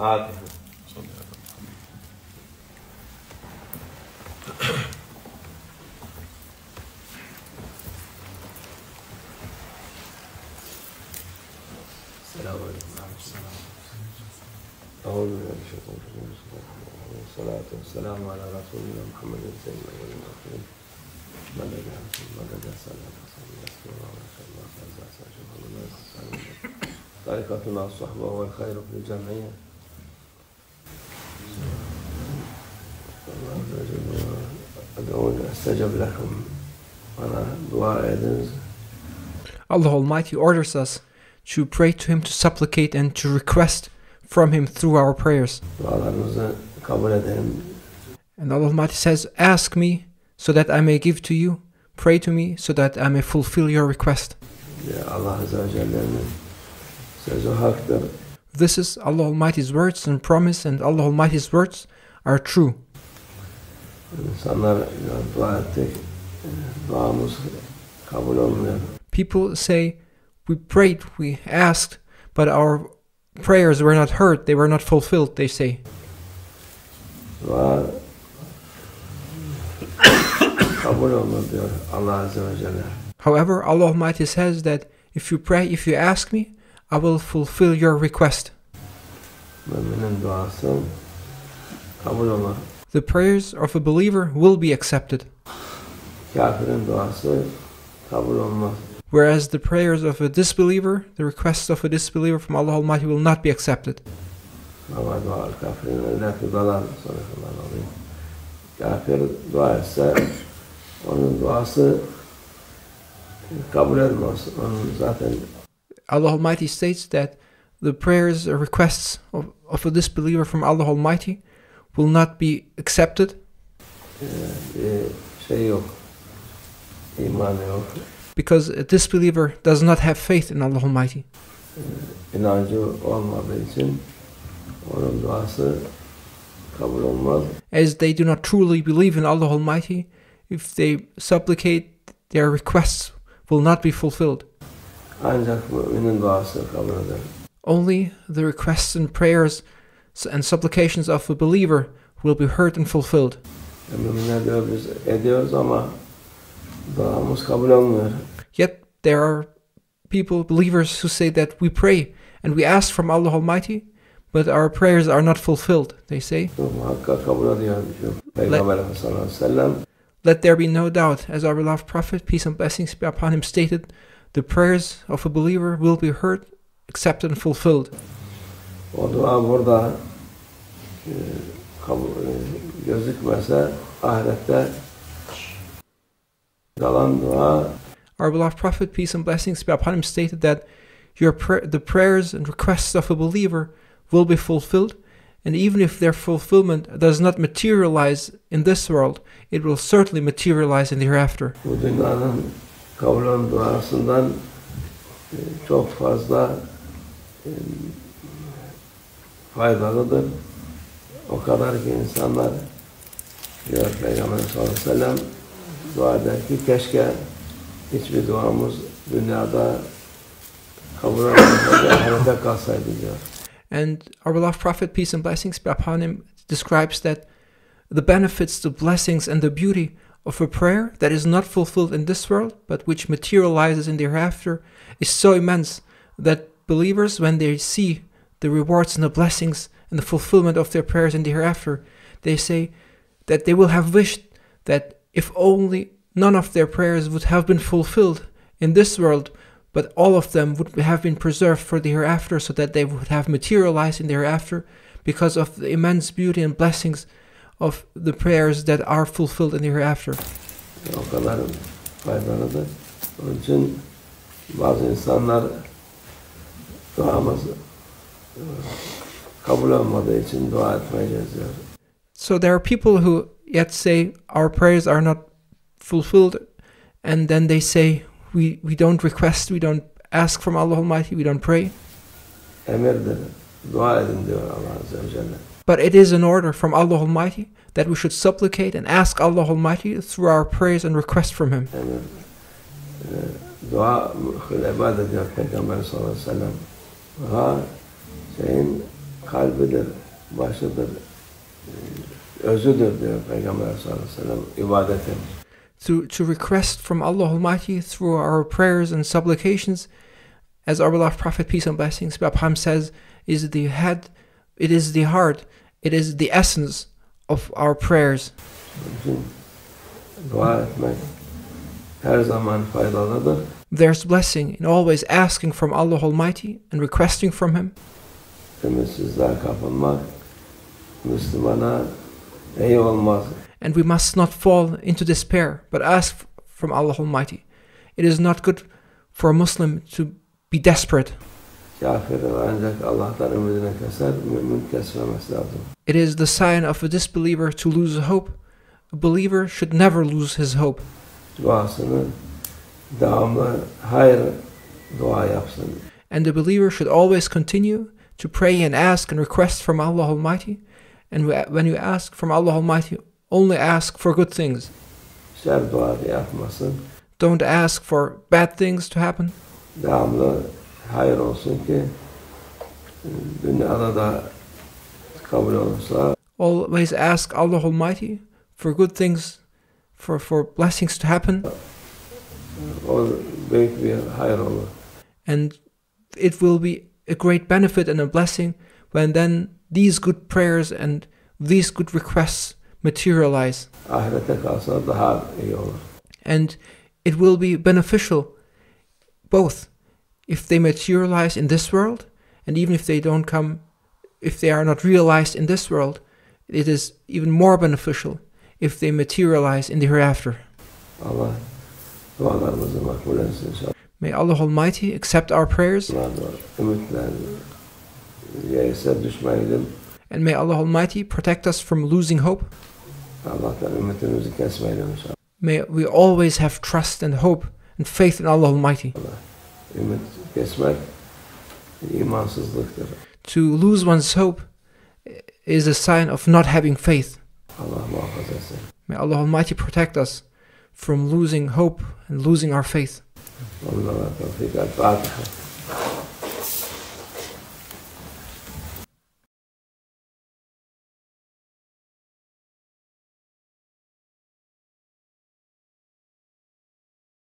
عاطفة. السلام عليكم. أعوذ بالله من الشيطان الرجيم. والصلاة والسلام على رسولنا محمد سيد الأولين والآخرين. مدد يا رسول مدد يا سلام طريقتنا الصحبة والخير في الجمعية. أدعون أستجب لكم وأنا دعاء إذن. Allah Almighty orders us to pray to Him, to supplicate and to request from Him through our prayers. And Allah Almighty says, ask me so that I may give to you, pray to me so that I may fulfill your request. This is Allah Almighty's words and promise, and Allah Almighty's words are true. People say, we prayed, we asked, but our prayers were not heard, they were not fulfilled, they say. However, Allah Almighty says that if you pray, if you ask me, I will fulfill your request. The prayers of a believer will be accepted, whereas the prayers of a disbeliever, the requests of a disbeliever from Allah Almighty will not be accepted. Allah Almighty states that the prayers or requests of a disbeliever from Allah Almighty will not be accepted because a disbeliever does not have faith in Allah Almighty. As they do not truly believe in Allah Almighty, if they supplicate, their requests will not be fulfilled. Only the requests and prayers and supplications of a believer will be heard and fulfilled. Yet there are people, believers, who say that we pray and we ask from Allah Almighty, but our prayers are not fulfilled, they say. Let there be no doubt, as our beloved Prophet, peace and blessings be upon him, stated, the prayers of a believer will be heard, accepted and fulfilled. Our beloved Prophet, peace and blessings be upon him, stated that the prayers and requests of a believer will be fulfilled, and even if their fulfillment does not materialize in this world, it will certainly materialize in the hereafter. Çok fazla faydalıdır. O kadar ki insanlar diyor Peygamber sallallahu aleyhi ve sellem dua eder ki keşke hiçbir duamız dünyada kabul olmasaydı, ahirete kalsaydı diyor. And our beloved Prophet, peace and blessings be upon him, describes that the benefits, the blessings, and the beauty of a prayer that is not fulfilled in this world, but which materializes in the hereafter, is so immense that believers, when they see the rewards and the blessings and the fulfillment of their prayers in the hereafter, they say that they will have wished that if only none of their prayers would have been fulfilled in this world, but all of them would have been preserved for the hereafter, so that they would have materialized in the hereafter because of the immense beauty and blessings of the prayers that are fulfilled in the hereafter. O kadar faydalıdır. Onun için bazı insanlar duamızı kabul olmadığı için dua etmeyeceğiz diyor. So there are people who yet say our prayers are not fulfilled, and then they say we don't request, we don't ask from Allah Almighty, we don't pray. Emirdir. Dua edin diyor Allah Azze ve Celle. But it is an order from Allah Almighty that we should supplicate and ask Allah Almighty through our prayers and request from Him. Dua ibadet diyor Peygamber sallallahu aleyhi ve sellem. Dua şeyin kalbidir, başıdır, özüdür diyor Peygamber sallallahu aleyhi ve sellem ibadetin. To request from Allah Almighty through our prayers and supplications, as our beloved Prophet, peace and blessings be upon him, says, is the head, it is the heart, it is the essence of our prayers. Dua etmek her zaman faydalıdır. There's blessing in always asking from Allah Almighty and requesting from Him. Ümitsizliğe kapılmak Müslümana iyi olmaz. And we must not fall into despair, but ask from Allah Almighty. It is not good for a Muslim to be desperate. Kafir ancak Allah'tan ümidini keser, mümin kesmemesi lazım. It is the sign of a disbeliever to lose hope. A believer should never lose his hope. Duasını devamlı hayır dua yapsın. And the believer should always continue to pray and ask and request from Allah Almighty. And when you ask from Allah Almighty, only ask for good things. Şer dua yapmasın. Don't ask for bad things to happen. Devamlı hayır olsun ki dünyada da kabul olursa. Always ask Allah Almighty for good things, for blessings to happen. O büyük bir hayır olur. And it will be a great benefit and a blessing when then these good prayers and these good requests materialize. Ahirete kalsa daha iyi olur. And it will be beneficial both if they materialize in this world, and even if they don't come, if they are not realized in this world, it is even more beneficial if they materialize in the hereafter. Allah dualarımızı makbul etsin inşallah. May Allah Almighty accept our prayers. Ümitler yese düşmeyelim. And may Allah Almighty protect us from losing hope. Allah'tan ümitimizi kesmeyelim inşallah. May we always have trust and hope and faith in Allah Almighty. Ümit kesmek imansızlıktır. To lose one's hope is a sign of not having faith. Allah muhafaza etsin. May Allah Almighty protect us from losing hope and losing our faith. Allah'a tevfik. El-Fatiha.